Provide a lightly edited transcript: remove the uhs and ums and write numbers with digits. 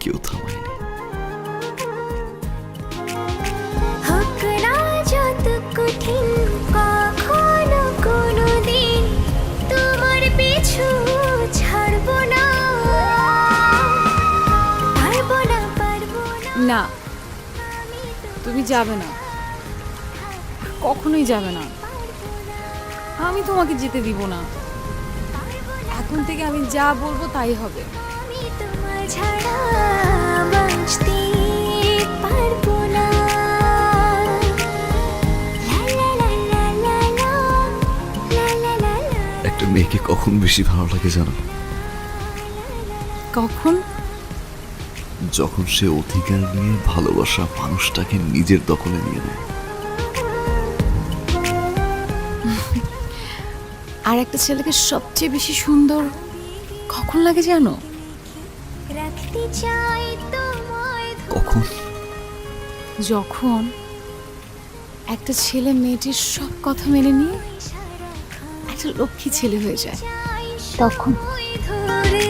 কেউ থামায়নি। হোক না যত কঠিন, কখনো কোনোদিন তোমার পিছু ছাড়বো না। পারবো না, পারবো না। না, তুমি যাবে না, কখনোই যাবে না। আমি তোমাকে যেতে দিব না। এখন থেকে আমি যা বলবো তাই হবে। আমি তোমার ছাড়া বাঁচতে পারবো না। লা লা লা লা লা লা, লা লা লা লা। একটা মেয়েকে কখন বেশি ভালো লাগে জানো? কখন? যখন সে অধিকার নিয়ে ভালোবাসা মানুষটাকে নিজের দখলে নিয়ে নেয়। আর একটা ছেলেকে সবচেয়ে বেশি সুন্দর কখন লাগে জানো? রাখতে চাই তোমায় কখন? যখন একটা ছেলে মেয়েটির সব কথা মেনে নিয়ে একটা লক্ষ্মী ছেলে হয়ে যায়, তখন। ধরে